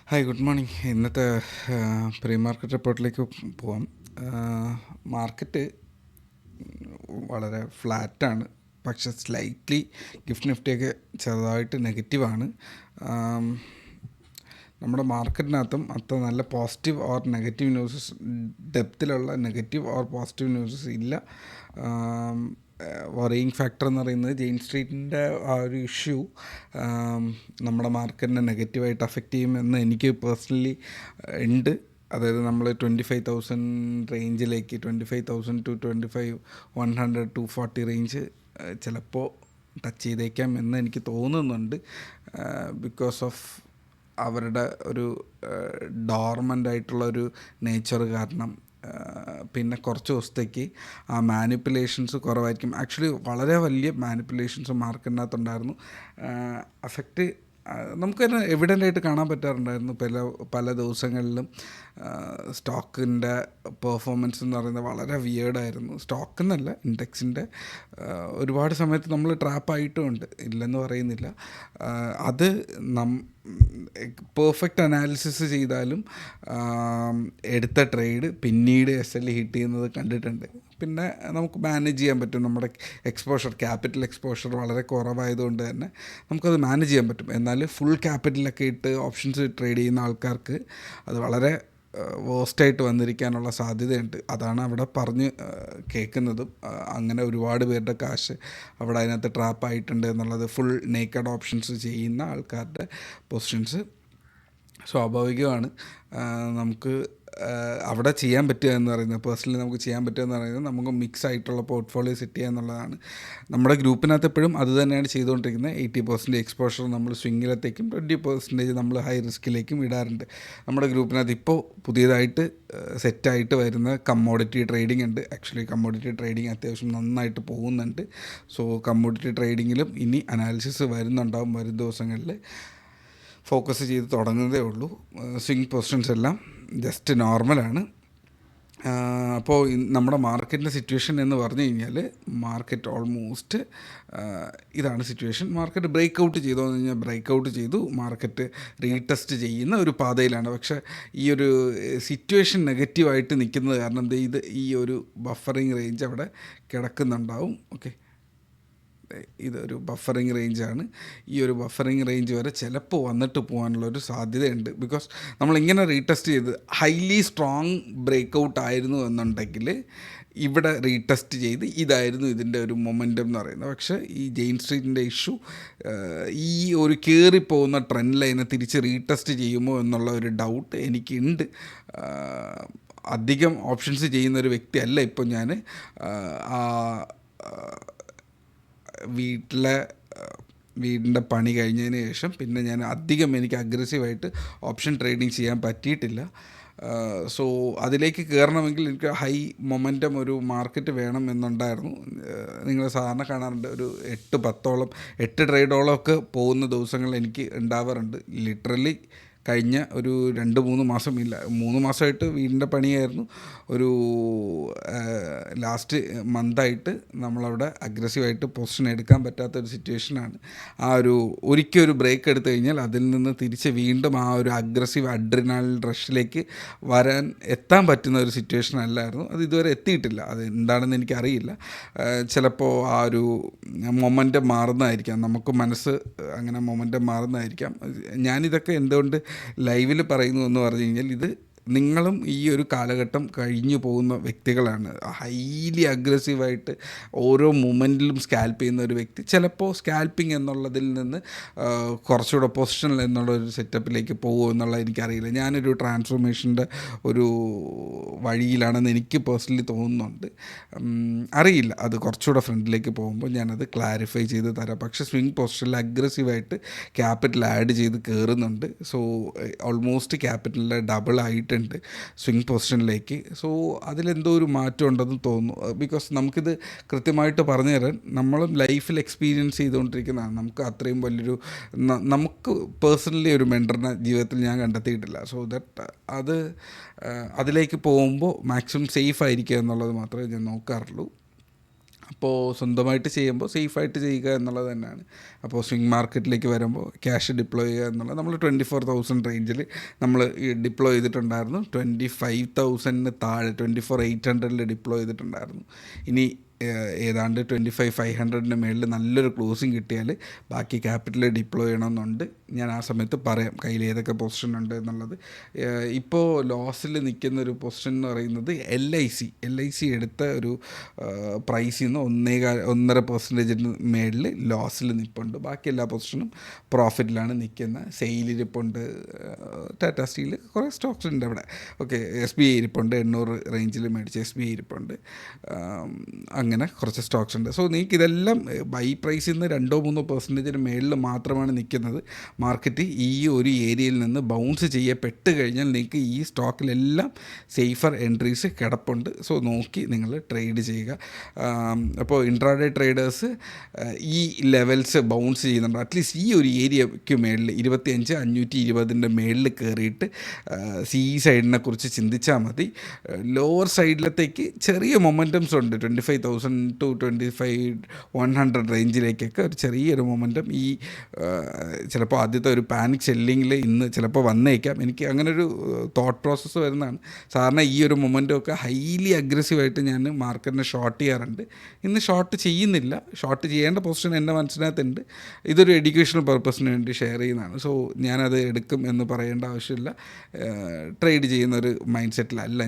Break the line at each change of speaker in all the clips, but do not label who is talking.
Hi, good morning. ഇന്നത്തെ pre market റിപ്പോർട്ടിലേക്ക് പോവാം. മാർക്കറ്റ് വളരെ ഫ്ലാറ്റാണ്, പക്ഷെ സ്ലൈറ്റ്ലി ഗിഫ്റ്റ് നിഫ്റ്റിയൊക്കെ ചെറുതായിട്ട് നെഗറ്റീവാണ്. നമ്മുടെ മാർക്കറ്റിനകത്തും അത്ര നല്ല പോസിറ്റീവ് ഓർ നെഗറ്റീവ് ന്യൂസസ്, ഡെപ്തിലുള്ള നെഗറ്റീവ് ഓർ പോസിറ്റീവ് ന്യൂസസ് ഇല്ല. വറിയിങ് ഫാക്ടർ എന്ന് പറയുന്നത് ജെയിൻ സ്ട്രീറ്റിൻ്റെ ആ ഒരു ഇഷ്യൂ നമ്മുടെ മാർക്കറ്റിനെ നെഗറ്റീവായിട്ട് അഫക്റ്റ് ചെയ്യുമെന്ന് എനിക്ക് പേഴ്സണലി ഉണ്ട്. അതായത് നമ്മൾ 25,000 റേഞ്ചിലേക്ക്, 25,000 ടു 25,100 240 റേഞ്ച് ചിലപ്പോൾ ടച്ച് ചെയ്തേക്കാം എന്ന് എനിക്ക് തോന്നുന്നുണ്ട്. ബിക്കോസ് ഓഫ് അവരുടെ ഒരു ഡോർമൻ്റ് ആയിട്ടുള്ള ഒരു നേച്ചർ കാരണം. പിന്നെ കുറച്ച് ദിവസത്തേക്ക് ആ മാനിപ്പുലേഷൻസ് കുറവായിരിക്കും. ആക്ച്വലി വളരെ വലിയ മാനിപ്പുലേഷൻസ് മാർക്കറ്റിനകത്തുണ്ടായിരുന്നു. അഫക്റ്റ് നമുക്ക് തന്നെ എവിഡൻ്റായിട്ട് കാണാൻ പറ്റാറുണ്ടായിരുന്നു. പല ദിവസങ്ങളിലും സ്റ്റോക്കിൻ്റെ പെർഫോമൻസ് എന്ന് പറയുന്നത് വളരെ വിയേർഡായിരുന്നു. സ്റ്റോക്ക് എന്നല്ല, ഇൻഡെക്സിൻ്റെ ഒരുപാട് സമയത്ത് നമ്മൾ ട്രാപ്പായിട്ടുമുണ്ട്, ഇല്ലെന്ന് പറയുന്നില്ല. അത് പെർഫെക്റ്റ് അനാലിസിസ് ചെയ്താലും എടുത്ത ട്രേഡ് പിന്നീട് SL ഹിറ്റ് ചെയ്യുന്നത് കണ്ടിട്ടുണ്ട്. പിന്നെ നമുക്ക് മാനേജ് ചെയ്യാൻ പറ്റും. നമ്മുടെ ക്യാപിറ്റൽ എക്സ്പോഷർ വളരെ കുറവായതുകൊണ്ട് തന്നെ നമുക്കത് മാനേജ് ചെയ്യാൻ പറ്റും. എന്നാൽ ഫുൾ ക്യാപിറ്റലൊക്കെ ഇട്ട് ഓപ്ഷൻസ് ട്രേഡ് ചെയ്യുന്ന ആൾക്കാർക്ക് അത് വളരെ വേസ്റ്റായിട്ട് വന്നിരിക്കാനുള്ള സാധ്യതയുണ്ട്. അതാണ് അവിടെ പറഞ്ഞ് കേൾക്കുന്നതും. അങ്ങനെ ഒരുപാട് പേരുടെ കാശ് അവിടെ അതിനകത്ത് ട്രാപ്പായിട്ടുണ്ട് എന്നുള്ളത്. ഫുൾ നേക്കഡ് ഓപ്ഷൻസ് ചെയ്യുന്ന ആൾക്കാരുടെ പൊസിഷൻസ് സ്വാഭാവികമാണ്. നമുക്ക് അവിടെ ചെയ്യാൻ പറ്റുക എന്ന് പറയുന്നത്, പേഴ്സണലി നമുക്ക് ചെയ്യാൻ പറ്റുക എന്ന് പറയുന്നത്, നമുക്ക് മിക്സ് ആയിട്ടുള്ള പോർട്ട്ഫോളിയോ സെറ്റ് ചെയ്യുക എന്നുള്ളതാണ്. നമ്മുടെ ഗ്രൂപ്പിനകത്ത് എപ്പോഴും അത് തന്നെയാണ് ചെയ്തുകൊണ്ടിരിക്കുന്നത്. 80% എക്സ്പോഷർ നമ്മൾ സ്വിങ്ങിലത്തേക്കും 20% നമ്മൾ ഹൈ റിസ്കിലേക്കും ഇടാറുണ്ട്. നമ്മുടെ ഗ്രൂപ്പിനകത്ത് ഇപ്പോൾ പുതിയതായിട്ട് സെറ്റായിട്ട് വരുന്ന കമ്മോഡിറ്റി ട്രേഡിംഗ് ഉണ്ട്. ആക്ച്വലി കമ്മോഡിറ്റി ട്രേഡിംഗ് അത്യാവശ്യം നന്നായിട്ട് പോകുന്നുണ്ട്. സോ കമ്മോഡിറ്റി ട്രേഡിങ്ങിലും ഇനി അനാലിസിസ് വരുന്നുണ്ടാവും. വരും ദിവസങ്ങളിൽ ഫോക്കസ് ചെയ്ത് തുടങ്ങുന്നതേ ഉള്ളൂ. സ്വിങ് പൊസിഷൻസ് എല്ലാം ജസ്റ്റ് നോർമലാണ്. അപ്പോൾ നമ്മുടെ മാർക്കറ്റിൻ്റെ സിറ്റുവേഷൻ എന്ന് പറഞ്ഞു കഴിഞ്ഞാൽ, മാർക്കറ്റ് ഓൾമോസ്റ്റ് ഇതാണ് സിറ്റുവേഷൻ. മാർക്കറ്റ് ബ്രേക്ക് ഔട്ട് ചെയ്തോ എന്ന് കഴിഞ്ഞാൽ ബ്രേക്ക് ഔട്ട് ചെയ്തു. മാർക്കറ്റ് റീടെസ്റ്റ് ചെയ്യുന്ന ഒരു പാതയിലാണ്. പക്ഷേ ഈ ഒരു സിറ്റുവേഷൻ നെഗറ്റീവായിട്ട് നിൽക്കുന്നത് കാരണം ഈ ഒരു ബഫറിങ് റേഞ്ച് അവിടെ കിടക്കുന്നുണ്ടാവും. ഓക്കെ, ഇതൊരു ബഫറിങ് റേഞ്ചാണ്. ഈ ഒരു ബഫറിങ് റേഞ്ച് വരെ ചിലപ്പോൾ വന്നിട്ട് പോകാനുള്ളൊരു സാധ്യതയുണ്ട്. ബിക്കോസ് നമ്മളിങ്ങനെ റീടെസ്റ്റ് ചെയ്ത് ഹൈലി സ്ട്രോങ് ബ്രേക്ക് ഔട്ട് ആയിരുന്നു എന്നുണ്ടെങ്കിൽ ഇവിടെ റീടെസ്റ്റ് ചെയ്ത് ഇതായിരുന്നു ഇതിൻ്റെ ഒരു മൊമെൻറ്റം എന്ന് പറയുന്നത്. പക്ഷേ ഈ ജെയിൻ സ്ട്രീറ്റിൻ്റെ ഇഷ്യൂ ഈ ഒരു കയറിപ്പോകുന്ന ട്രെൻഡ് ലൈനെ തിരിച്ച് റീടെസ്റ്റ് ചെയ്യുമോ എന്നുള്ള ഒരു ഡൗട്ട് എനിക്കുണ്ട്. അധികം ഓപ്ഷൻസ് ചെയ്യുന്നൊരു വ്യക്തിയല്ല ഇപ്പോൾ ഞാൻ. വീടിൻ്റെ പണി കഴിഞ്ഞതിന് ശേഷം പിന്നെ ഞാൻ എനിക്ക് അഗ്രസീവായിട്ട് ഓപ്ഷൻ ട്രേഡിങ് ചെയ്യാൻ പറ്റിയിട്ടില്ല. സോ അതിലേക്ക് കയറണമെങ്കിൽ എനിക്ക് ഹൈ മൊമെൻറ്റം ഒരു മാർക്കറ്റ് വേണം എന്നുണ്ടായിരുന്നു. നിങ്ങൾ സാധാരണ കാണാറുണ്ട്, ഒരു 8 ട്രേഡോളം ഒക്കെ പോകുന്ന ദിവസങ്ങൾ എനിക്ക് ഉണ്ടാവാറുണ്ട്. ലിറ്ററലി കഴിഞ്ഞ ഒരു 2-3 മാസം, 3 മാസമായിട്ട് വീടിൻ്റെ പണിയായിരുന്നു. ഒരു ലാസ്റ്റ് മന്തായിട്ട് നമ്മളവിടെ അഗ്രസീവായിട്ട് പൊസിഷൻ എടുക്കാൻ പറ്റാത്തൊരു സിറ്റുവേഷനാണ്. ഒരിക്കൽ ഒരു ബ്രേക്ക് എടുത്തു കഴിഞ്ഞാൽ അതിൽ നിന്ന് തിരിച്ച് വീണ്ടും ആ ഒരു അഗ്രസീവ് അഡ്രിനാൽ റഷിലേക്ക് എത്താൻ പറ്റുന്ന ഒരു സിറ്റുവേഷൻ അല്ലായിരുന്നു. അത് ഇതുവരെ എത്തിയിട്ടില്ല. അത് എന്താണെന്ന് എനിക്കറിയില്ല. ചിലപ്പോൾ ആ ഒരു മൊമെൻറ്റം മാറുന്നതായിരിക്കാം. നമുക്ക് മനസ്സ് അങ്ങനെ മൊമെൻറ്റം മാറുന്നതായിരിക്കാം. ഞാനിതൊക്കെ എന്തുകൊണ്ട് ലൈവിൽ പറയുന്നു എന്ന് പറഞ്ഞു കഴിഞ്ഞാൽ, ഇത് നിങ്ങളും ഈ ഒരു കാലഘട്ടം കഴിഞ്ഞു പോകുന്ന വ്യക്തികളാണ്. ഹൈലി അഗ്രസീവായിട്ട് ഓരോ മൊമെൻറ്റിലും സ്കാൽപ്പ് ചെയ്യുന്ന ഒരു വ്യക്തി ചിലപ്പോൾ സ്കാൽപ്പിംഗ് എന്നുള്ളതിൽ നിന്ന് കുറച്ചുകൂടെ പൊസിഷണൽ എന്നുള്ളൊരു സെറ്റപ്പിലേക്ക് പോകുമോ എന്നുള്ളത് എനിക്കറിയില്ല. ഞാനൊരു ട്രാൻസ്ഫോർമേഷൻ്റെ ഒരു വഴിയിലാണെന്ന് എനിക്ക് പേഴ്സണലി തോന്നുന്നുണ്ട്. അറിയില്ല, അത് കുറച്ചുകൂടെ ഫ്രണ്ടിലേക്ക് പോകുമ്പോൾ ഞാനത് ക്ലാരിഫൈ ചെയ്ത് തരാം. പക്ഷേ സ്വിങ് പൊസിഷനിൽ അഗ്രസീവായിട്ട് ക്യാപിറ്റൽ ആഡ് ചെയ്ത് കയറുന്നുണ്ട്. സോ ഓൾമോസ്റ്റ് ക്യാപിറ്റലിൻ്റെ ഡബിൾ ആയിട്ട് സ്വിങ് പൊസിഷനിലേക്ക്. സോ അതിലെന്തോ ഒരു മാറ്റം ഉണ്ടെന്ന് തോന്നുന്നു. ബിക്കോസ് നമുക്കിത് കൃത്യമായിട്ട് പറഞ്ഞു തരാൻ നമ്മളും ലൈഫിൽ എക്സ്പീരിയൻസ് ചെയ്തുകൊണ്ടിരിക്കുന്നതാണ്. നമുക്ക് അത്രയും വലിയൊരു നമുക്ക് പേഴ്സണലി ഒരു മെൻറ്ററിനെ ജീവിതത്തിൽ ഞാൻ കണ്ടെത്തിയിട്ടില്ല. സോ ദാറ്റ് അതിലേക്ക് പോകുമ്പോൾ മാക്സിമം സേഫ് ആയിരിക്കുക എന്നുള്ളത് മാത്രമേ ഞാൻ നോക്കാറുള്ളൂ. അപ്പോൾ സ്വന്തമായിട്ട് ചെയ്യുമ്പോൾ സേഫായിട്ട് ചെയ്യുക എന്നുള്ളത് തന്നെയാണ്. അപ്പോൾ സ്വിംഗ് മാർക്കറ്റിലേക്ക് വരുമ്പോൾ ക്യാഷ് ഡിപ്ലോയ് ചെയ്യുക എന്നുള്ളത് നമ്മൾ 24,000 റേഞ്ചിൽ നമ്മൾ ഡിപ്ലോയ് ചെയ്തിട്ടുണ്ടായിരുന്നു. 25,000 താഴെ 24,800 ഡിപ്ലോയ് ചെയ്തിട്ടുണ്ടായിരുന്നു. ഇനി ഏതാണ്ട് 25,500 മേളിൽ നല്ലൊരു ക്ലോസിങ് കിട്ടിയാൽ ബാക്കി ക്യാപിറ്റൽ ഡിപ്ലോയ് ചെയ്യണമെന്നുണ്ട്. ഞാൻ ആ സമയത്ത് പറയാം കയ്യിൽ ഏതൊക്കെ പൊസിഷൻ ഉണ്ട് എന്നുള്ളത്. ഇപ്പോൾ ലോസിൽ നിൽക്കുന്ന ഒരു പൊസിഷൻ എന്ന് പറയുന്നത് LIC എടുത്ത ഒരു പ്രൈസിൽ നിന്ന് 1.5% മേളിൽ ലോസിൽ നിൽപ്പുണ്ട്. ബാക്കി എല്ലാ പൊസിഷനും പ്രോഫിറ്റിലാണ് നിൽക്കുന്നത്. സെയിൽ ഇരിപ്പുണ്ട്, ടാറ്റ സ്റ്റീൽ, കുറേ സ്റ്റോക്സ് ഉണ്ട് അവിടെ. ഓക്കെ, SBI ഇരിപ്പുണ്ട്, 800 റേഞ്ചിൽ മേടിച്ച SBI ഇരിപ്പുണ്ട്. അങ്ങനെ കുറച്ച് സ്റ്റോക്സ് ഉണ്ട്. സോ നിങ്ങൾക്ക് ഇതെല്ലാം ബൈ പ്രൈസിൽ നിന്ന് 2-3% മേളിൽ മാത്രമാണ് നിൽക്കുന്നത്. മാർക്കറ്റ് ഈ ഒരു ഏരിയയിൽ നിന്ന് ബൗൺസ് ചെയ്യപ്പെട്ട് കഴിഞ്ഞാൽ നിങ്ങൾക്ക് ഈ സ്റ്റോക്കിലെല്ലാം സേഫർ എൻട്രീസ് കിടപ്പുണ്ട്. സോ നോക്കി നിങ്ങൾ ട്രേഡ് ചെയ്യുക. അപ്പോൾ ഇൻട്രാഡേ ട്രേഡേഴ്സ് ഈ ലെവൽസ് ബൗൺസ് ചെയ്യുന്നുണ്ട്. അറ്റ്ലീസ്റ്റ് ഈ ഒരു ഏരിയയ്ക്ക് മേളിൽ 25,520 മേളിൽ കയറിയിട്ട് സൈഡിനെ കുറിച്ച് ചിന്തിച്ചാൽ മതി. ലോവർ സൈഡിലത്തേക്ക് ചെറിയ മൊമെൻറ്റംസ് ഉണ്ട്. 25,000 to 25,100 റേഞ്ചിലേക്കൊക്കെ ഒരു ചെറിയൊരു മൊമെൻറ്റം ഈ ചിലപ്പോൾ ആദ്യത്തെ ഒരു പാനിക് സെല്ലിങ്ങിൽ ഇന്ന് ചിലപ്പോൾ വന്നേക്കാം. എനിക്ക് അങ്ങനെ ഒരു തോട്ട് പ്രോസസ്സ് വരുന്നതാണ്. സാധാരണ ഈ ഒരു മൊമെൻറ്റമൊക്കെ ഹൈലി അഗ്രസീവായിട്ട് ഞാൻ മാർക്കറ്റിനെ ഷോർട്ട് ചെയ്യാറുണ്ട്. ഇന്ന് ഷോർട്ട് ചെയ്യുന്നില്ല. ഷോർട്ട് ചെയ്യേണ്ട പൊസിഷൻ എൻ്റെ മനസ്സിനകത്തുണ്ട്. ഇതൊരു എഡ്യൂക്കേഷണൽ പർപ്പസിന് വേണ്ടി ഷെയർ ചെയ്യുന്നതാണ്. സോ ഞാനത് എടുക്കും എന്ന് പറയേണ്ട ആവശ്യമില്ല. ട്രേഡ് ചെയ്യുന്നൊരു മൈൻഡ് സെറ്റിലല്ല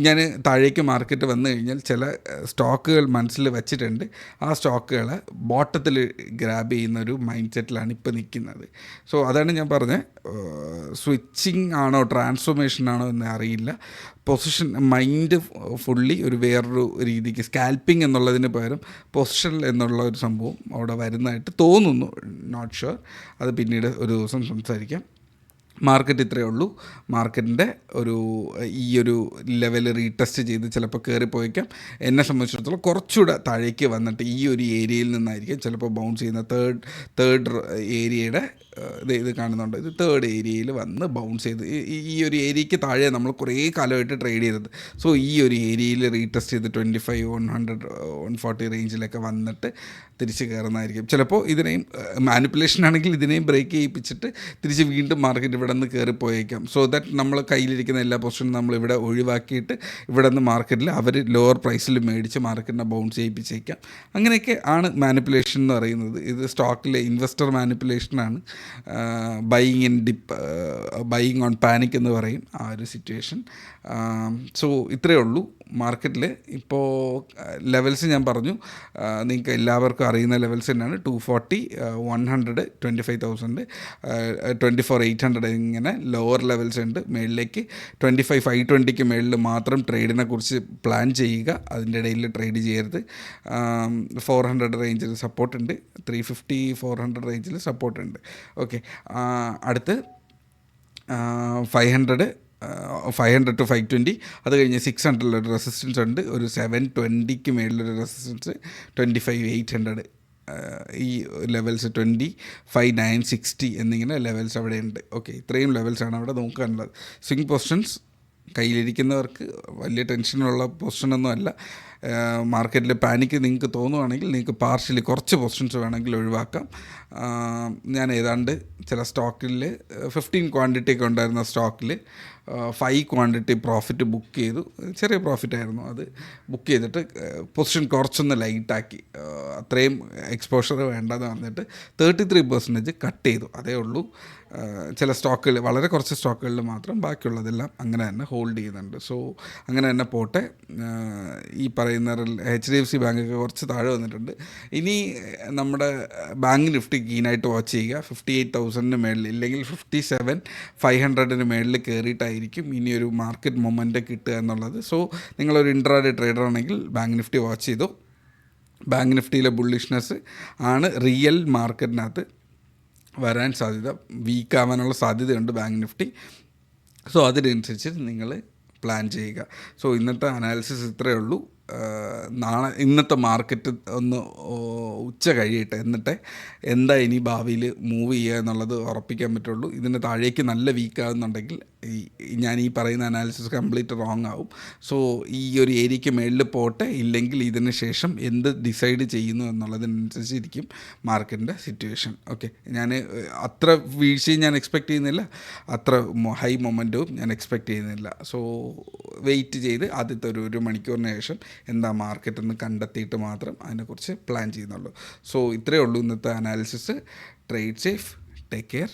ഞാൻ താഴേക്ക് മാർക്കറ്റ് വന്നു കഴിഞ്ഞാൽ ചില സ്റ്റോക്കുകൾ മനസ്സിൽ വെച്ചിട്ടുണ്ട്. ആ സ്റ്റോക്കുകളെ ബോട്ടത്തിൽ ഗ്രാബ് ചെയ്യുന്ന ഒരു മൈൻഡ് സെറ്റിലാണ് ഇപ്പോൾ നിൽക്കുന്നത്. സോ അതാണ് ഞാൻ പറഞ്ഞത്. സ്വിച്ചിങ് ആണോ ട്രാൻസ്ഫോർമേഷൻ ആണോ എന്ന് അറിയില്ല. പൊസിഷൻ മൈൻഡ് ഫുള്ളി ഒരു വേറൊരു രീതിക്ക് സ്കാൽപ്പിംഗ് എന്നുള്ളതിന് പകരം പൊസിഷൻ എന്നുള്ള ഒരു സംഭവം അവിടെ വരുന്നതായിട്ട് തോന്നുന്നു. നോട്ട് ഷുവർ, അത് പിന്നീട് ഒരു ദിവസം സംസാരിക്കാം. മാർക്കറ്റ് ഇത്രയേ ഉള്ളൂ. മാർക്കറ്റിൻ്റെ ഈ ഒരു ലെവൽ റീടെസ്റ്റ് ചെയ്ത് ചിലപ്പോൾ കയറിപ്പോയേക്കാം. എന്നെ സംബന്ധിച്ചിടത്തോളം കുറച്ചുകൂടെ താഴേക്ക് വന്നിട്ട് ഈ ഒരു ഏരിയയിൽ നിന്നായിരിക്കും ചിലപ്പോൾ ബൗൺസ് ചെയ്യുന്ന. തേർഡ് ഏരിയയുടെ ഇത് കാണുന്നുണ്ട്. ഇത് തേർഡ് ഏരിയയിൽ വന്ന് ബൗൺസ് ചെയ്ത് ഈ ഒരു ഏരിയയ്ക്ക് താഴെ നമ്മൾ കുറേ കാലമായിട്ട് ട്രേഡ് ചെയ്തത്. സോ ഈ ഒരു ഏരിയയിൽ റീടെസ്റ്റ് ചെയ്ത് 25,100, 140 റേഞ്ചിലൊക്കെ വന്നിട്ട് തിരിച്ച് കയറുന്നതായിരിക്കും. ചിലപ്പോൾ ഇതിനെയും മാനിപ്പുലേഷൻ ആണെങ്കിൽ ഇതിനെയും ബ്രേക്ക് ചെയ്യിപ്പിച്ചിട്ട് തിരിച്ച് വീണ്ടും മാർക്കറ്റ് ഇവിടെ നിന്ന് കയറിപ്പോയേക്കാം. സോ ദാറ്റ് നമ്മൾ കയ്യിലിരിക്കുന്ന എല്ലാ പൊസിഷനും നമ്മളിവിടെ ഒഴിവാക്കിയിട്ട് ഇവിടെ നിന്ന് മാർക്കറ്റിൽ അവർ ലോവർ പ്രൈസിൽ മേടിച്ച് മാർക്കറ്റിനെ ബൗൺസ് ചെയ്യിപ്പിച്ചേക്കാം. അങ്ങനെയൊക്കെ ആണ് മാനിപ്പുലേഷൻ എന്ന് പറയുന്നത്. ഇത് സ്റ്റോക്കിലെ ഇൻവെസ്റ്റർ മാനിപ്പുലേഷനാണ്. ബൈയിങ് ഓൺ പാനിക് എന്ന് പറയും ആ ഒരു സിറ്റുവേഷൻ. സോ ഇത്രയേ ഉള്ളൂ മാർക്കറ്റിൽ. ഇപ്പോൾ ലെവൽസ് ഞാൻ പറഞ്ഞു, നിങ്ങൾക്ക് എല്ലാവർക്കും അറിയുന്ന ലെവൽസ് തന്നെയാണ്. 240, 100, 25,000, 24,800 ഇങ്ങനെ ലോവർ ലെവൽസ് ഉണ്ട്. മേളിലേക്ക് 25,520 മേളിൽ മാത്രം ട്രേഡിനെ കുറിച്ച് പ്ലാൻ ചെയ്യുക. അതിൻ്റെ ഇടയിൽ ട്രേഡ് ചെയ്യരുത്. 400 റേഞ്ചിൽ സപ്പോർട്ടുണ്ട്, 350, 400 റേഞ്ചിൽ സപ്പോർട്ടുണ്ട്. ഓക്കെ, അടുത്ത് 500 to 520, അത് കഴിഞ്ഞ് 600 റെസിസ്റ്റൻസ് ഉണ്ട്. ഒരു 720 മേളിലൊരു റെസിസ്റ്റൻസ്, 25,800 ഈ ലെവൽസ്, 25,960 എന്നിങ്ങനെ ലെവൽസ് അവിടെ ഉണ്ട്. ഓക്കെ, ഇത്രയും ലെവൽസാണ് അവിടെ നോക്കാനുള്ളത്. സ്വിംഗ് പൊസിഷൻസ് കയ്യിലിരിക്കുന്നവർക്ക് വലിയ ടെൻഷനുള്ള പൊസിഷനൊന്നും അല്ല. മാർക്കറ്റിൽ പാനിക്ക് നിങ്ങൾക്ക് തോന്നുവാണെങ്കിൽ നിങ്ങൾക്ക് പാർഷ്യലി കുറച്ച് പൊസിഷൻസ് വേണമെങ്കിൽ ഒഴിവാക്കാം. ഞാൻ ഏതാണ്ട് ചില സ്റ്റോക്കിൽ 15 ക്വാണ്ടിറ്റി ഒക്കെ ഉണ്ടായിരുന്ന സ്റ്റോക്കിൽ 5 ക്വാണ്ടിറ്റി പ്രോഫിറ്റ് ബുക്ക് ചെയ്തു. ചെറിയ പ്രോഫിറ്റായിരുന്നു. അത് ബുക്ക് ചെയ്തിട്ട് പൊസിഷൻ കുറച്ചൊന്ന് ലൈറ്റാക്കി. അത്രയും എക്സ്പോഷർ വേണ്ടെന്ന് പറഞ്ഞിട്ട് 33% കട്ട് ചെയ്തു. അതേ ഉള്ളൂ. ചില സ്റ്റോക്കുകൾ, വളരെ കുറച്ച് സ്റ്റോക്കുകളിൽ മാത്രം, ബാക്കിയുള്ളതെല്ലാം അങ്ങനെ തന്നെ ഹോൾഡ് ചെയ്യുന്നുണ്ട്. സോ അങ്ങനെ തന്നെ പോട്ടെ. ഈ പറയുന്ന HDFC ബാങ്കൊക്കെ കുറച്ച് താഴെ വന്നിട്ടുണ്ട്. ഇനി നമ്മുടെ ബാങ്ക് നിഫ്റ്റി കീനായിട്ട് വാച്ച് ചെയ്യുക. 58,000 മേളിൽ, ഇല്ലെങ്കിൽ 57,500 മേളിൽ കയറിയിട്ടായിരിക്കും ഇനിയൊരു മാർക്കറ്റ് മൊമെൻ്റ് കിട്ടുക എന്നുള്ളത്. സോ നിങ്ങളൊരു ഇൻട്രാഡേ ട്രേഡർ ആണെങ്കിൽ ബാങ്ക് നിഫ്റ്റി വാച്ച് ചെയ്തു. ബാങ്ക് നിഫ്റ്റിയിലെ ബുള്ളിഷ്നെസ് ആണ് റിയൽ മാർക്കറ്റിനകത്ത് വരാൻ സാധ്യത. വീക്കാവാനുള്ള സാധ്യതയുണ്ട് ബാങ്ക് നിഫ്റ്റി. സോ അതിനനുസരിച്ച് നിങ്ങൾ പ്ലാൻ ചെയ്യുക. സോ ഇന്നത്തെ അനാലിസിസ് ഇത്രയേ ഉള്ളൂ. ഇന്നത്തെ മാർക്കറ്റ് ഒന്ന് ഉച്ച കഴിയട്ടെ, എന്നിട്ട് എന്താ ഇനി ഭാവിയിൽ മൂവ് ചെയ്യുക എന്നുള്ളത് ഉറപ്പിക്കാൻ പറ്റുള്ളൂ. ഇതിന് താഴേക്ക് നല്ല വീക്കാകുന്നുണ്ടെങ്കിൽ ഞാൻ ഈ പറയുന്ന അനാലിസിസ് കംപ്ലീറ്റ് റോങ് ആവും. സോ ഈ ഒരു ഏരിയയ്ക്ക് മേളിൽ പോട്ടെ, ഇല്ലെങ്കിൽ ഇതിന് ശേഷം എന്ത് ഡിസൈഡ് ചെയ്യുന്നു എന്നുള്ളതിനനുസരിച്ചിരിക്കും മാർക്കറ്റിൻ്റെ സിറ്റുവേഷൻ. ഓക്കെ, ഞാൻ അത്ര വീഴ്ചയും ഞാൻ എക്സ്പെക്റ്റ് ചെയ്യുന്നില്ല, അത്ര ഹൈ മൊമെൻറ്റവും ഞാൻ എക്സ്പെക്റ്റ് ചെയ്യുന്നില്ല. സോ വെയിറ്റ് ചെയ്ത് ആദ്യത്തെ ഒരു മണിക്കൂറിന് ശേഷം എന്താ മാർക്കറ്റ് എന്ന് കണ്ടെത്തിയിട്ട് മാത്രം അതിനെക്കുറിച്ച് പ്ലാൻ ചെയ്യുന്നുള്ളൂ. സോ ഇത്രയേ ഉള്ളൂ ഇന്നത്തെ analysis. Trade safe, take care.